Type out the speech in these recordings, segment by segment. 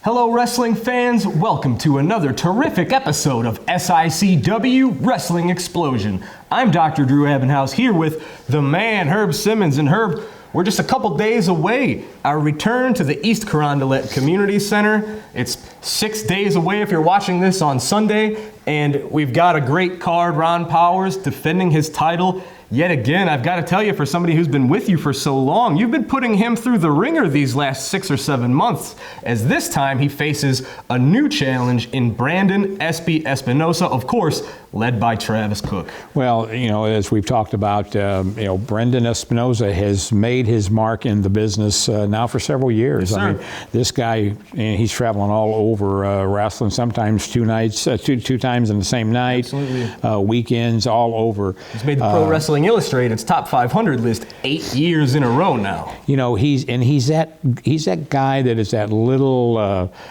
Hello, wrestling fans. Welcome to another terrific episode of SICW Wrestling Explosion. I'm Dr. Drew Ebenhouse here with the man, Herb Simmons. And Herb, we're just a couple days away. Our return to the East Carondelet Community Center. It's 6 days away if you're watching this on Sunday. And we've got a great card. Ron Powers defending his title. Yet again, I've got to tell you, for somebody who's been with you for so long, you've been putting him through the ringer these last 6 or 7 months, as this time he faces a new challenge in Brandon Espinosa, of course, led by Travis Cook. Well, as we've talked about, Brandon Espinosa has made his mark in the business now for several years. Yes, sir. I mean, this guy, he's traveling all over wrestling, sometimes two times in the same night. Absolutely. Weekends all over. He's made the Pro Wrestling Illustrated's top 500 list 8 years in a row now. He's that guy that is that little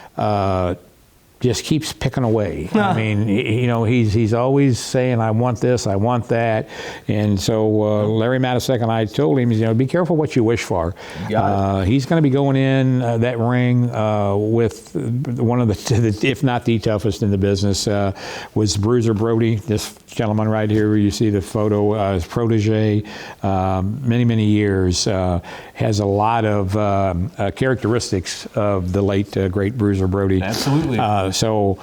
just keeps picking away. I mean, he's always saying, I want this, I want that. And so Larry Matisek and I told him, be careful what you wish for. He's going to be going in that ring with one of the, if not the toughest in the business, was Bruiser Brody, this gentleman right here where you see the photo, his protege, many years, has a lot of characteristics of the late, great Bruiser Brody. Absolutely. So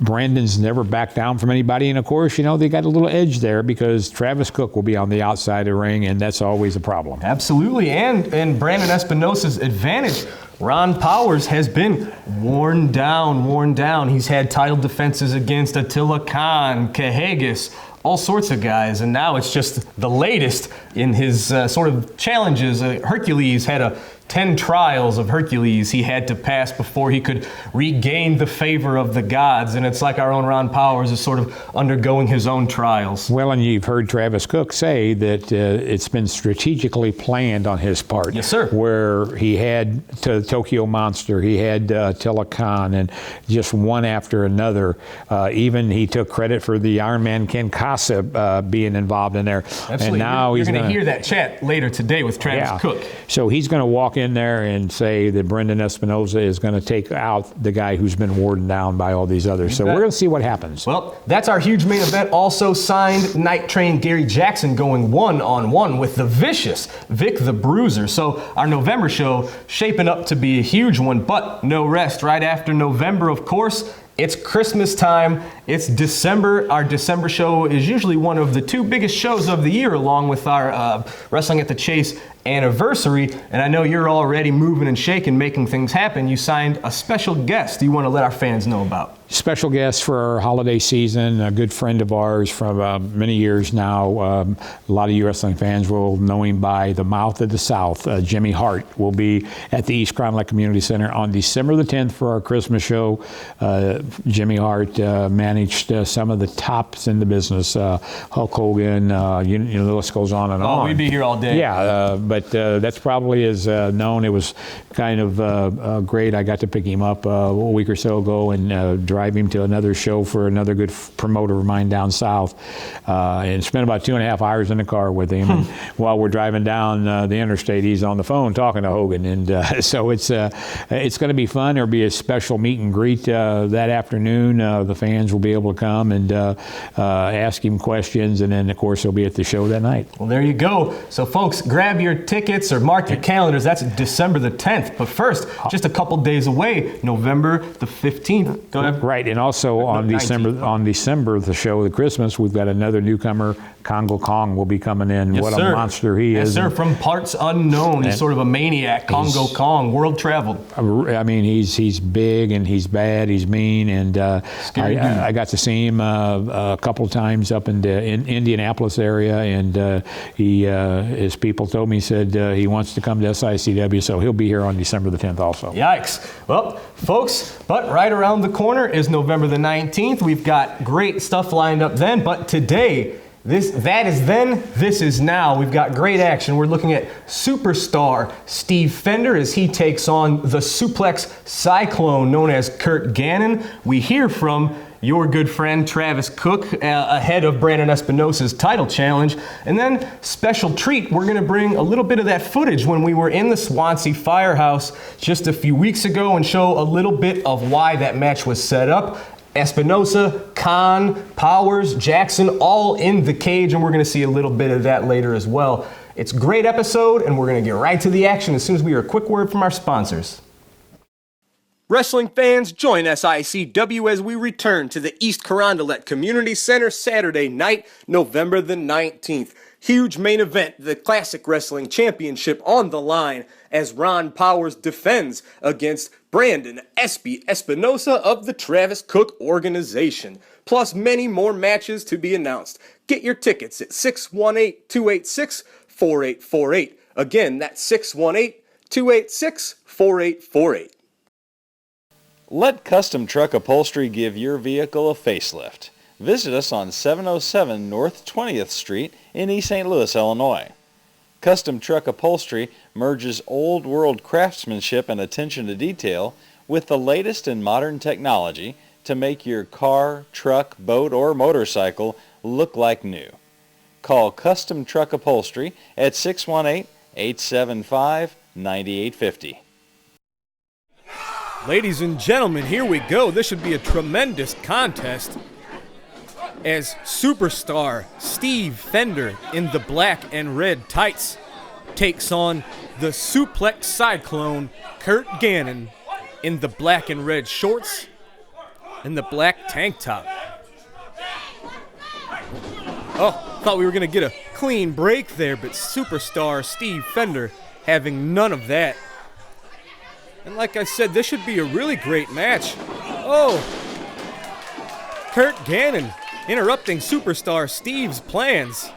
Brandon's never backed down from anybody, and of course, they got a little edge there because Travis Cook will be on the outside of the ring, and that's always a problem. Absolutely, and Brandon Espinosa's advantage, Ron Powers has been worn down. He's had title defenses against Attila Khan, Cahagas, all sorts of guys, and now it's just the latest in his sort of challenges. Hercules had 10 trials of Hercules he had to pass before he could regain the favor of the gods, and it's like our own Ron Powers is sort of undergoing his own trials. Well, and you've heard Travis Cook say that it's been strategically planned on his part. Yes, sir. Where he had Tokyo Monster, he had Attila Khan, and just one after another. Even he took credit for the Iron Man Ken Casa being involved in there. Absolutely. And now you're he's going to hear that chat later today with Travis Cook. So he's going to walk in there and say that Brandon Espinosa is going to take out the guy who's been worn down by all these others. So we're going to see what happens. Well, that's our huge main event. Also signed Night Train Gary Jackson going one-on-one with the vicious Vic the Bruiser. So our November show shaping up to be a huge one, but no rest. Right after November, of course, it's Christmas time. It's December. Our December show is usually one of the 2 biggest shows of the year, along with our Wrestling at the Chase anniversary. And I know you're already moving and shaking, making things happen. You signed a special guest you want to let our fans know about. Special guest for our holiday season, a good friend of ours from many years now. A lot of you wrestling fans will know him by the Mouth of the South. Jimmy Hart will be at the East Carondelet Community Center on December the 10th for our Christmas show. Jimmy Hart managed some of the tops in the business. Hulk Hogan, the list goes on and on. Oh, we'd be here all day. Yeah, but that's probably as known. It was kind of great. I got to pick him up a week or so ago and drive him to another show for another good promoter of mine down south, and spent about 2.5 hours in the car with him. And while we're driving down the interstate, he's on the phone talking to Hogan, and so it's going to be fun. There'll be a special meet and greet that afternoon. The fans will be able to come and ask him questions, and then of course he'll be at the show that night. Well, there you go. So folks, grab your tickets or mark your calendars. That's December the 10th. But first, just a couple days away, November the 15th. Go ahead. Right, and also on December, the show, the Christmas, we've got another newcomer, Congo Kong, will be coming in. Yes, what sir. A monster he yes, is. Yes, sir. From parts unknown, he's sort of a maniac. Congo Kong, world traveled. I mean, he's big and he's bad, he's mean, and I got to see him a couple times up in the Indianapolis area, and his people told me, he said he wants to come to SICW, so he'll be here on December the 10th also. Yikes. Well, folks, but right around the corner is November the 19th. We've got great stuff lined up then, but today That is then, this is now. We've got great action. We're looking at superstar Steve Fender as he takes on the suplex cyclone known as Kurt Gannon. We hear from your good friend Travis Cook ahead of Brandon Espinosa's title challenge. And then, special treat, we're going to bring a little bit of that footage when we were in the Swansea Firehouse just a few weeks ago and show a little bit of why that match was set up. Espinosa, Khan, Powers, Jackson, all in the cage, and we're going to see a little bit of that later as well. It's a great episode, and we're going to get right to the action as soon as we hear a quick word from our sponsors. Wrestling fans, join SICW as we return to the East Carondelet Community Center Saturday night, November the 19th. Huge main event, the Classic Wrestling Championship on the line as Ron Powers defends against Brandon Espinosa of the Travis Cook organization. Plus many more matches to be announced. Get your tickets at 618-286-4848. Again, that's 618-286-4848. Let Custom Truck Upholstery give your vehicle a facelift. Visit us on 707 North 20th Street in East St. Louis, Illinois. Custom Truck Upholstery merges old world craftsmanship and attention to detail with the latest in modern technology to make your car, truck, boat, or motorcycle look like new. Call Custom Truck Upholstery at 618-875-9850. Ladies and gentlemen, here we go. This should be a tremendous contest as superstar Steve Fender in the black and red tights takes on the suplex cyclone Kurt Gannon in the black and red shorts and the black tank top. Oh, thought we were going to get a clean break there, but superstar Steve Fender having none of that. And like I said, this should be a really great match. Oh, Kurt Gannon interrupting superstar Steve's plans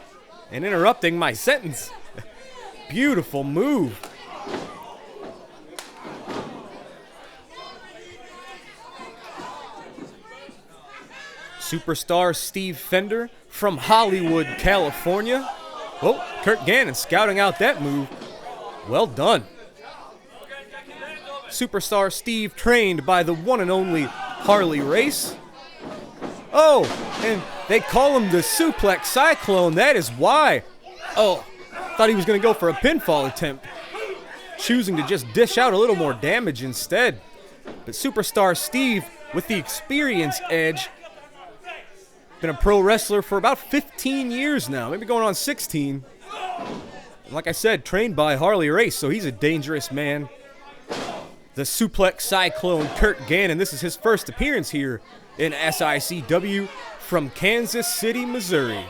and interrupting my sentence. Beautiful move. Superstar Steve Fender from Hollywood, California. Oh, Kurt Gannon scouting out that move. Well done. Superstar Steve trained by the one and only Harley Race. Oh, and they call him the Suplex Cyclone. That is why. Oh, thought he was going to go for a pinfall attempt. Choosing to just dish out a little more damage instead. But Superstar Steve with the experience edge. Been a pro wrestler for about 15 years now, maybe going on 16. And like I said, trained by Harley Race, so he's a dangerous man. The Suplex Cyclone Kurt Gannon. This is his first appearance here in SICW from Kansas City, Missouri.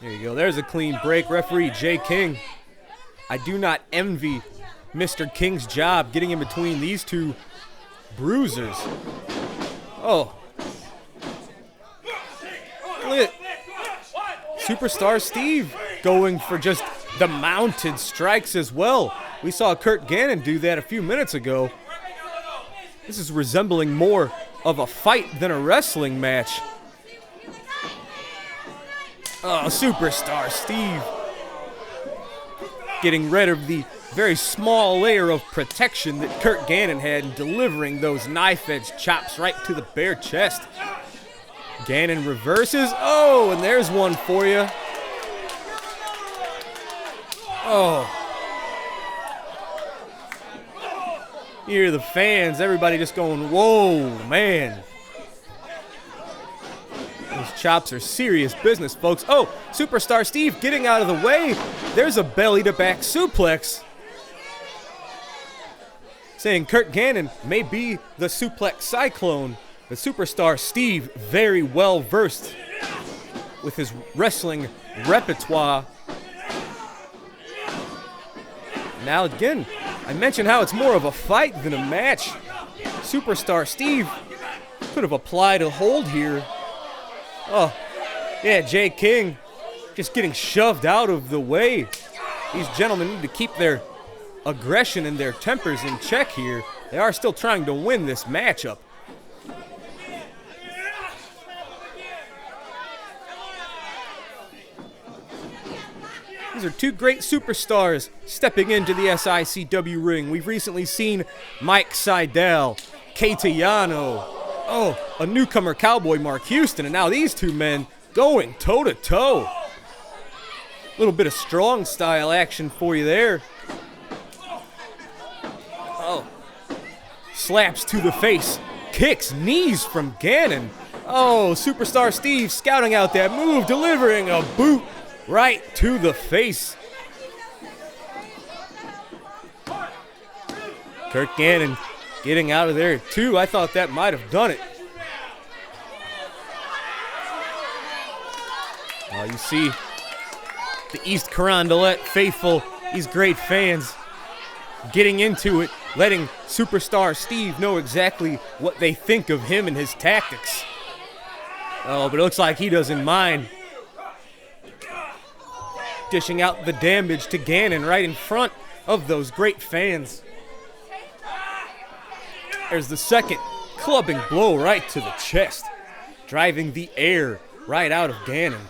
There you go. There's a clean break. Referee Jay King. I do not envy Mr. King's job getting in between these two bruisers. Oh. Look at Superstar Steve going for just the mounted strikes as well. We saw Kurt Gannon do that a few minutes ago. This is resembling more of a fight than a wrestling match. Oh, Superstar Steve getting rid of the very small layer of protection that Kurt Gannon had in delivering those knife-edge chops right to the bare chest. Gannon reverses. Oh, and there's one for you. Oh. You hear the fans, everybody just going, whoa, man. Those chops are serious business, folks. Oh, Superstar Steve getting out of the way. There's a belly-to-back suplex. Saying Kurt Gannon may be the Suplex Cyclone. But Superstar Steve, very well versed with his wrestling repertoire. Now again, I mentioned how it's more of a fight than a match. Superstar Steve could have applied a hold here. Oh, yeah, Jay King just getting shoved out of the way. These gentlemen need to keep their aggression and their tempers in check here. they are still trying to win this matchup. These are two great superstars stepping into the SICW ring. We've recently seen Mike Seidel, Catayano, a newcomer cowboy, Mark Houston, and now these two men going toe-to-toe. A little bit of strong style action for you there. Oh, slaps to the face, kicks, knees from Gannon. Oh, Superstar Steve scouting out that move, delivering a boot right to the face. Kurt Gannon getting out of there too. I thought that might have done it. You see the East Carondelet faithful, these great fans, getting into it, letting Superstar Steve know exactly what they think of him and his tactics. Oh, but it looks like he doesn't mind. Dishing out the damage to Gannon right in front of those great fans. There's the second clubbing blow right to the chest, driving the air right out of Gannon.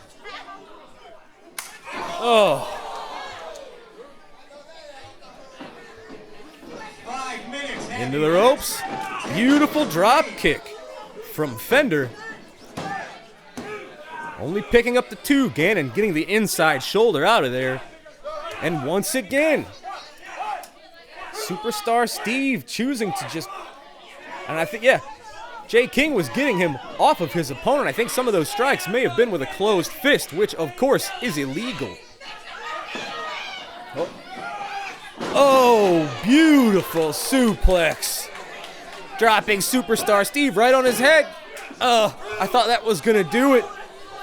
Oh. Into the ropes. Beautiful drop kick from Fender. Only picking up the two. Gannon getting the inside shoulder out of there. And once again, Superstar Steve choosing to just... And I think, yeah, Jay King was getting him off of his opponent. I think some of those strikes may have been with a closed fist, which, of course, is illegal. Oh, beautiful suplex. Dropping Superstar Steve right on his head. I thought that was going to do it.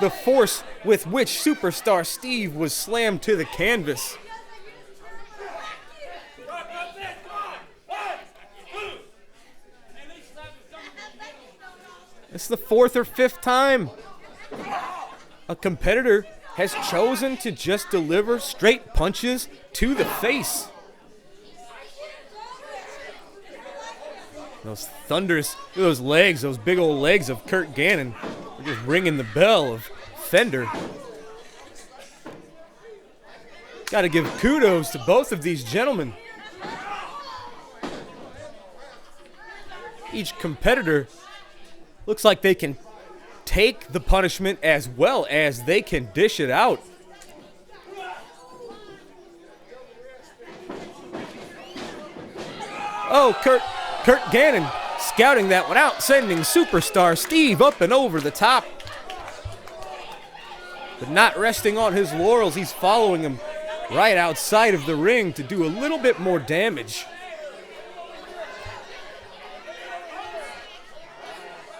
The force with which Superstar Steve was slammed to the canvas. It's the fourth or fifth time a competitor has chosen to just deliver straight punches to the face. Those thunderous, those legs, those big old legs of Kurt Gannon are just ringing the bell of Fender. Got to give kudos to both of these gentlemen. Each competitor looks like they can take the punishment as well as they can dish it out. Oh, Kurt Gannon scouting that one out, sending Superstar Steve up and over the top. But not resting on his laurels, he's following him right outside of the ring to do a little bit more damage.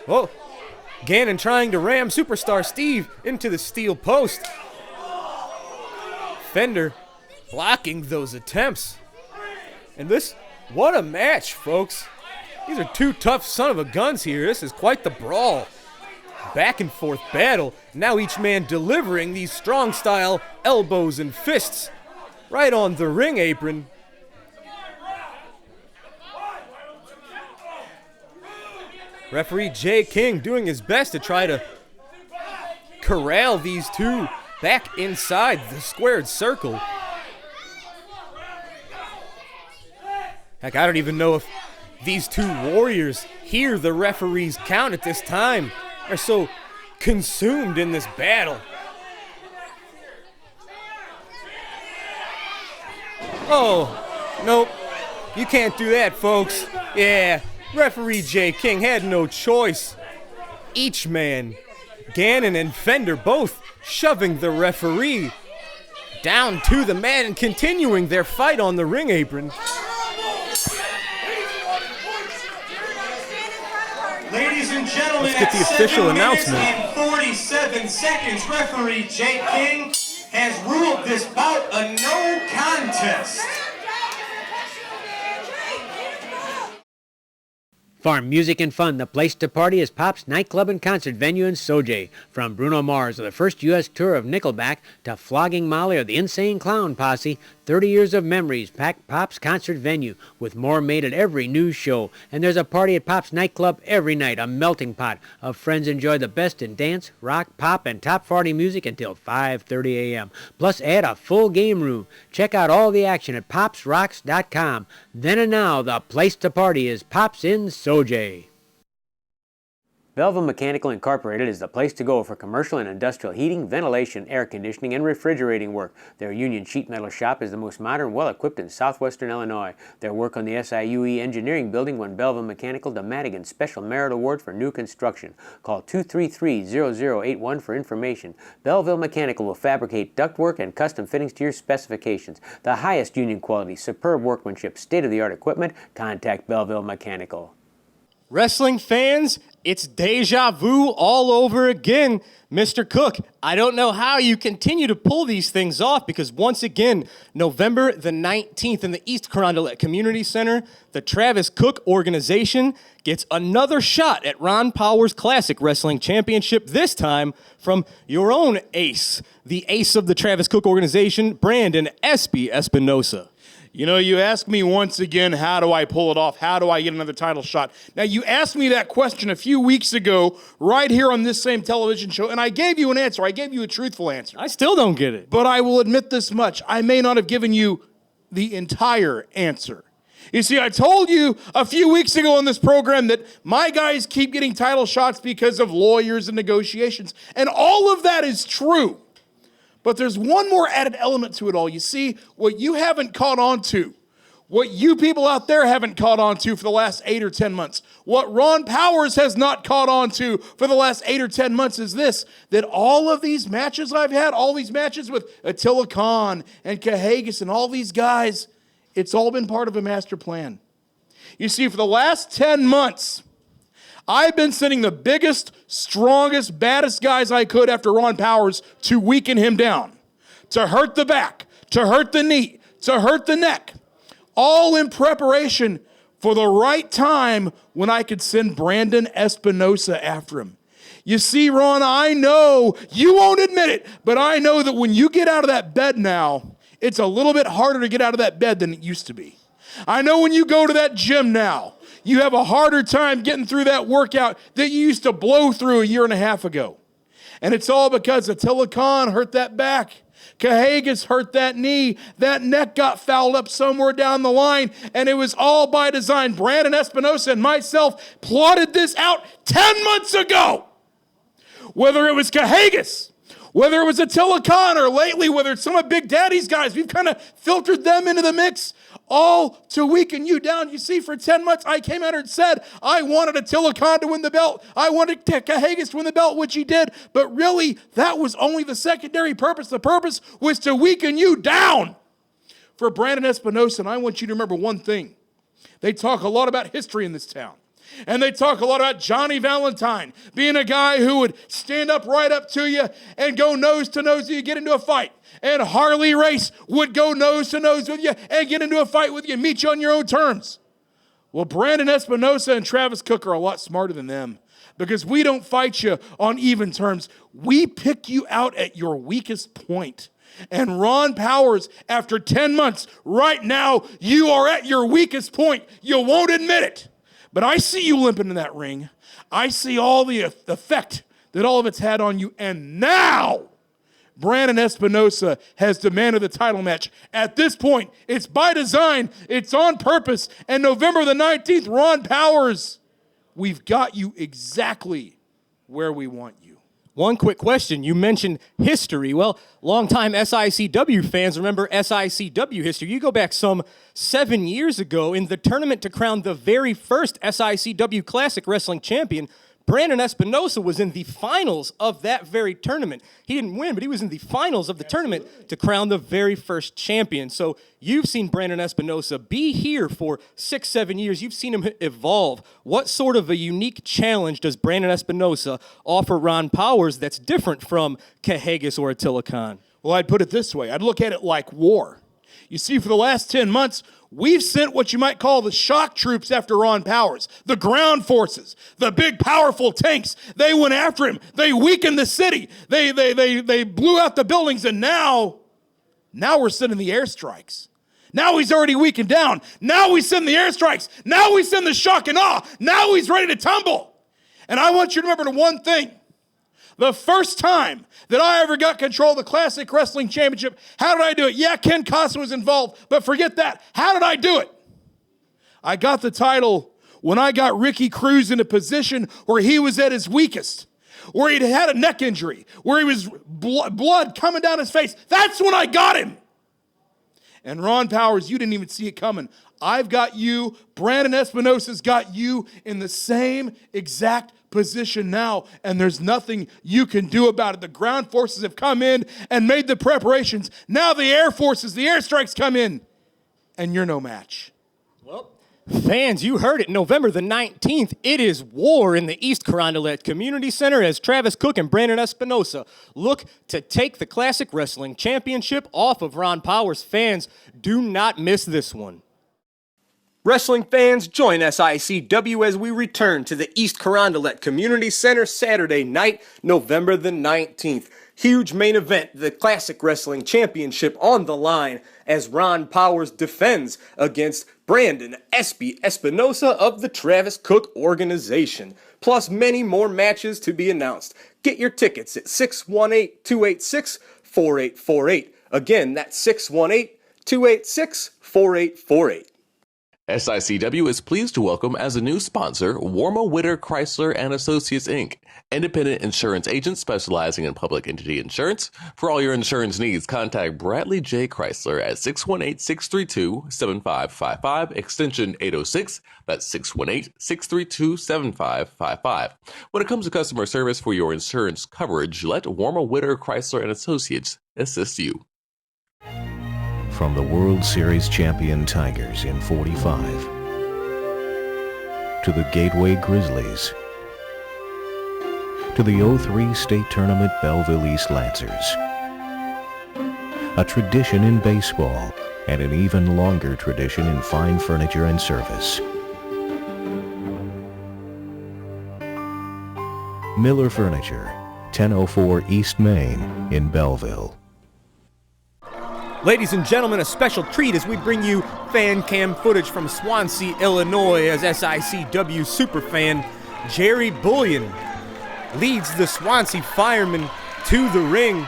Oh, Gannon trying to ram Superstar Steve into the steel post. Fender blocking those attempts. And this, what a match, folks. These are two tough son of a guns here. This is quite the brawl. Back and forth battle. Now each man delivering these strong style elbows and fists right on the ring apron. Referee Jay King doing his best to try to corral these two back inside the squared circle. Heck, I don't even know if these two warriors hear the referee's count at this time. They're so consumed in this battle. Oh, nope. You can't do that, folks. Yeah. Referee Jay King had no choice. Each man, Gannon and Fender, both shoving the referee down to the mat and continuing their fight on the ring apron. Ladies and gentlemen, let's get the official announcement. And 47 seconds, referee Jay King has ruled this bout a no contest. Farm music and fun, the place to party is Pop's nightclub and concert venue in Sojay. From Bruno Mars or the first U.S. tour of Nickelback to Flogging Molly or the Insane Clown Posse, 30 years of memories pack Pop's concert venue with more made at every news show. And there's a party at Pop's nightclub every night, a melting pot of friends enjoy the best in dance, rock, pop, and top 40 music until 5:30 a.m. Plus add a full game room. Check out all the action at popsrocks.com. Then and now, the place to party is Pop's in Sojay. Belleville Mechanical Incorporated is the place to go for commercial and industrial heating, ventilation, air conditioning, and refrigerating work. Their union sheet metal shop is the most modern, well-equipped in southwestern Illinois. Their work on the SICW engineering building won Belleville Mechanical the Madigan Special Merit Award for new construction. Call 233-0081 for information. Belleville Mechanical will fabricate ductwork and custom fittings to your specifications. The highest union quality, superb workmanship, state-of-the-art equipment. Contact Belleville Mechanical. Wrestling fans, it's deja vu all over again. Mr. Cook, I don't know how you continue to pull these things off because once again, November the 19th in the East Carondelet Community Center, the Travis Cook organization gets another shot at Ron Powers Classic Wrestling Championship, this time from your own ace, the ace of the Travis Cook organization, Brandon Espy Espinosa. You know, you ask me once again, how do I pull it off? How do I get another title shot? Now, you asked me that question a few weeks ago right here on this same television show, and I gave you an answer. I gave you a truthful answer. I still don't get it. But I will admit this much. I may not have given you the entire answer. You see, I told you a few weeks ago on this program that my guys keep getting title shots because of lawyers and negotiations, and all of that is true. But there's one more added element to it all. You see, what you haven't caught on to, what you people out there haven't caught on to for the last 8 or 10 months, what Ron Powers has not caught on to for the last 8 or 10 months is this, that all of these matches I've had, all these matches with Attila Khan and Cahagas and all these guys, it's all been part of a master plan. You see, for the last 10 months, I've been sending the biggest, strongest, baddest guys I could after Ron Powers to weaken him down, to hurt the back, to hurt the knee, to hurt the neck, all in preparation for the right time when I could send Brandon Espinosa after him. You see, Ron, I know, you won't admit it, but I know that when you get out of that bed now, it's a little bit harder to get out of that bed than it used to be. I know when you go to that gym now, you have a harder time getting through that workout that you used to blow through a year and a half ago. And it's all because Attila Khan hurt that back. Cahagas hurt that knee. That neck got fouled up somewhere down the line, and it was all by design. Brandon Espinosa and myself plotted this out 10 months ago. Whether it was Cahagas, whether it was Attila Khan, or lately, whether it's some of Big Daddy's guys, we've kind of filtered them into the mix, all to weaken you down. You see, for 10 months, I came out and said I wanted Attila Khan to win the belt. I wanted Cahagas to win the belt, which he did. But really, that was only the secondary purpose. The purpose was to weaken you down. For Brandon Espinosa, and I want you to remember one thing. They talk a lot about history in this town. And they talk a lot about Johnny Valentine being a guy who would stand up right up to you and go nose to nose till you get into a fight. And Harley Race would go nose to nose with you and get into a fight with you and meet you on your own terms. Well, Brandon Espinosa and Travis Cook are a lot smarter than them because we don't fight you on even terms. We pick you out at your weakest point. And Ron Powers, after 10 months, right now, you are at your weakest point. You won't admit it. But I see you limping in that ring. I see all the effect that all of it's had on you. And now, Brandon Espinosa has demanded the title match. At this point, it's by design. It's on purpose. And November the 19th, Ron Powers, we've got you exactly where we want you. One quick question. You mentioned history. Well, longtime SICW fans remember SICW history. You go back some 7 years ago in the tournament to crown the very first SICW Classic Wrestling Champion. Brandon Espinosa was in the finals of that very tournament. He didn't win, but he was in the finals of the tournament to crown the very first champion. So you've seen Brandon Espinosa be here for 6-7 years. You've seen him evolve. What sort of a unique challenge does Brandon Espinosa offer Ron Powers that's different from Cahagas or Attila Khan? Well, I'd put it this way. I'd look at it like war. You see, for the last 10 months, We've sent what you might call the shock troops after Ron Powers, the ground forces, the big powerful tanks. They went after him. They weakened the city. They blew out the buildings, and now we're sending the airstrikes. Now he's already weakened down. Now we send the airstrikes. Now we send the shock and awe. Now he's ready to tumble. And I want you to remember one thing. The first time that I ever got control of the Classic Wrestling Championship, how did I do it? Yeah, Ken Costa was involved, but forget that. How did I do it? I got the title when I got Ricky Cruz in a position where he was at his weakest, where he'd had a neck injury, where he was blood coming down his face. That's when I got him. And Ron Powers, you didn't even see it coming. I've got you, Brandon Espinosa's got you in the same exact position now, and there's nothing you can do about it. The ground forces have come in and made the preparations. Now the air forces, the airstrikes come in, and you're no match. Well, fans, you heard it. November the 19th, it is war in the East Carondelet Community Center as Travis Cook and Brandon Espinosa look to take the Classic Wrestling Championship off of Ron Powers. Fans, do not miss this one. Wrestling fans, join SICW as we return to the East Carondelet Community Center Saturday night, November the 19th. Huge main event, the Classic Wrestling Championship on the line as Ron Powers defends against Brandon Espinosa of the Travis Cook organization. Plus many more matches to be announced. Get your tickets at 618-286-4848. Again, that's 618-286-4848. SICW is pleased to welcome as a new sponsor Warma Witter Chrysler and Associates Inc., independent insurance agent specializing in public entity insurance. For all your insurance needs, contact Bradley J. Chrysler at 618-632-7555, extension 806. That's 618-632-7555. When it comes to customer service for your insurance coverage, let Warma Witter Chrysler and Associates assist you. From the World Series champion Tigers in '45 to the Gateway Grizzlies to the '03 State Tournament Belleville East Lancers. A tradition in baseball and an even longer tradition in fine furniture and service. Miller Furniture, 1004 East Main in Belleville. Ladies and gentlemen, a special treat as we bring you fan cam footage from Swansea, Illinois, as SICW superfan Jerry Bullion leads the Swansea Firemen to the ring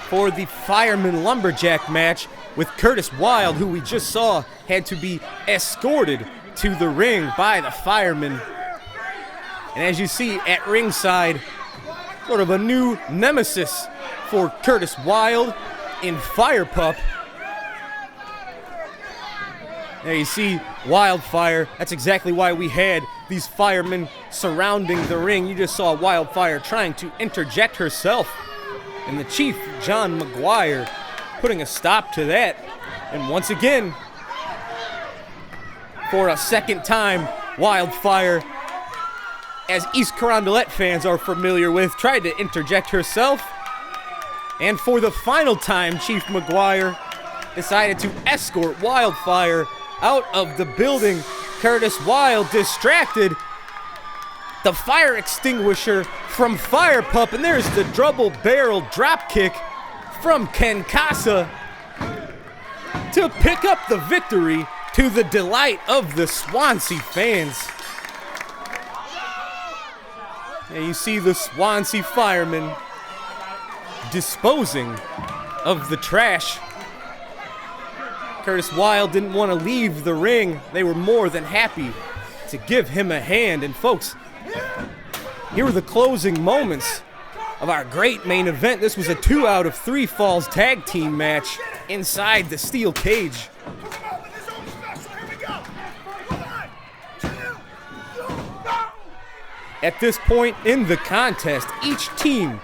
for the Fireman Lumberjack match with Curtis Wilde, who we just saw had to be escorted to the ring by the Firemen. And as you see at ringside, sort of a new nemesis for Curtis Wilde in Fire Pup. There you see Wildfire. That's exactly why we had these firemen surrounding the ring. You just saw Wildfire trying to interject herself, and the Chief, John McGuire, putting a stop to that. And once again, for a second time, Wildfire, as East Carondelet fans are familiar with, tried to interject herself. And for the final time, Chief McGuire decided to escort Wildfire out of the building. Curtis Wilde distracted the fire extinguisher from Fire Pup, and there's the double barrel drop kick from Ken Casa to pick up the victory to the delight of the Swansea fans. And you see the Swansea Firemen disposing of the trash. Curtis Wilde didn't want to leave the ring. They were more than happy to give him a hand. And folks, here were the closing moments of our great main event. This was a 2 out of 3 falls tag team match inside the steel cage. At this point in the contest, each team,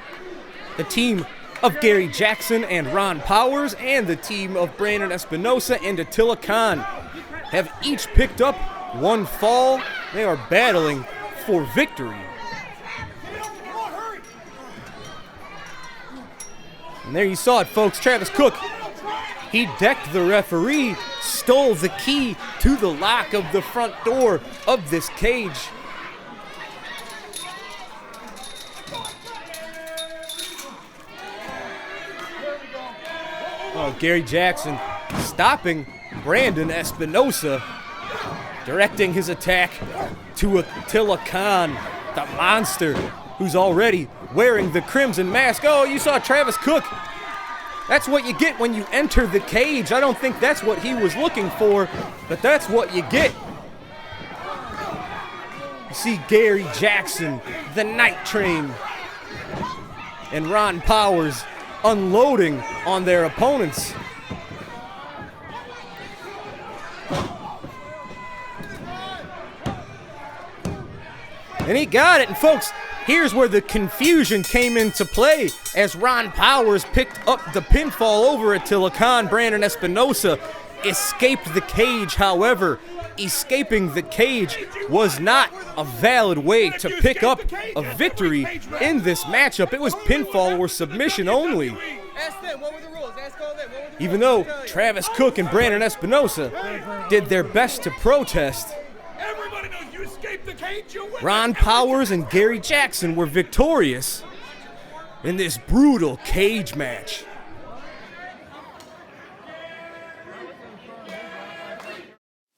the team of Gary Jackson and Ron Powers and the team of Brandon Espinosa and Attila Khan, have each picked up 1 fall. They are battling for victory. And there you saw it, folks. Travis Cook He decked the referee, stole the key to the lock of the front door of this cage. Oh, Gary Jackson stopping Brandon Espinosa, directing his attack to Attila Khan, the monster, who's already wearing the crimson mask. Oh, you saw Travis Cook. That's what you get when you enter the cage. I don't think that's what he was looking for, but that's what you get. You see Gary Jackson, the Night Train, and Ron Powers unloading on their opponents. And he got it. And folks, here's where the confusion came into play as Ron Powers picked up the pinfall over Attila Khan. Brandon Espinosa escaped the cage. However, escaping the cage was not a valid way to pick up a victory in this matchup. It was pinfall or submission only. Even though Travis Cook and Brandon Espinosa did their best to protest, Ron Powers and Gary Jackson were victorious in this brutal cage match.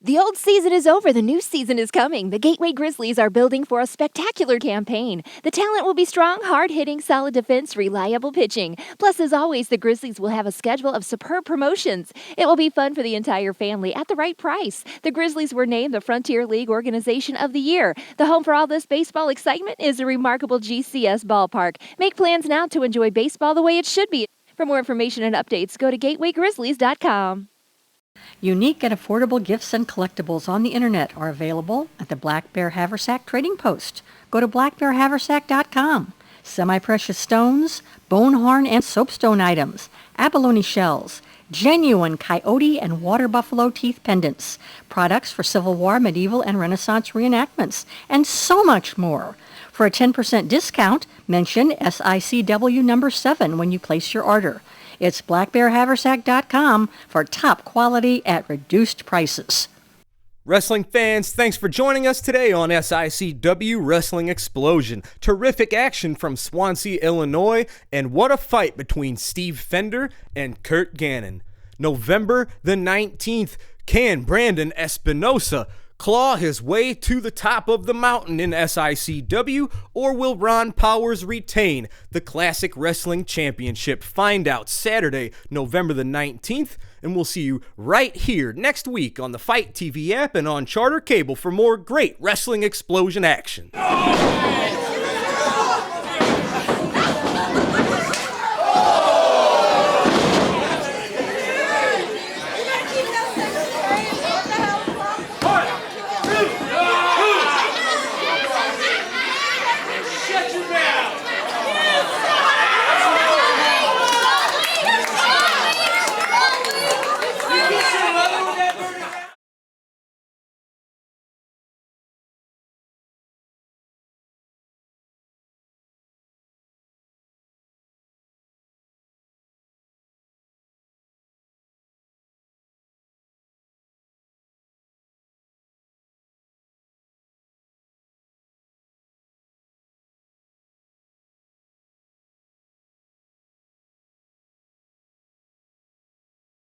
The old season is over. The new season is coming. The Gateway Grizzlies are building for a spectacular campaign. The talent will be strong, hard-hitting, solid defense, reliable pitching. Plus, as always, the Grizzlies will have a schedule of superb promotions. It will be fun for the entire family at the right price. The Grizzlies were named the Frontier League Organization of the Year. The home for all this baseball excitement is a remarkable GCS ballpark. Make plans now to enjoy baseball the way it should be. For more information and updates, go to gatewaygrizzlies.com. Unique and affordable gifts and collectibles on the internet are available at the Black Bear Haversack Trading Post. Go to blackbearhaversack.com. Semi-precious stones, bone horn and soapstone items, abalone shells, genuine coyote and water buffalo teeth pendants, products for Civil War, medieval, and Renaissance reenactments, and so much more. For a 10% discount, mention SICW number 7 when you place your order. It's blackbearhaversack.com for top quality at reduced prices. Wrestling fans, thanks for joining us today on SICW Wrestling Explosion. Terrific action from Swansea, Illinois, and what a fight between Steve Fender and Kurt Gannon. November the 19th, can Brandon Espinosa claw his way to the top of the mountain in SICW, or will Ron Powers retain the Classic Wrestling Championship? Find out Saturday, November the 19th, and we'll see you right here next week on the Fight TV app and on Charter Cable for more great Wrestling Explosion action.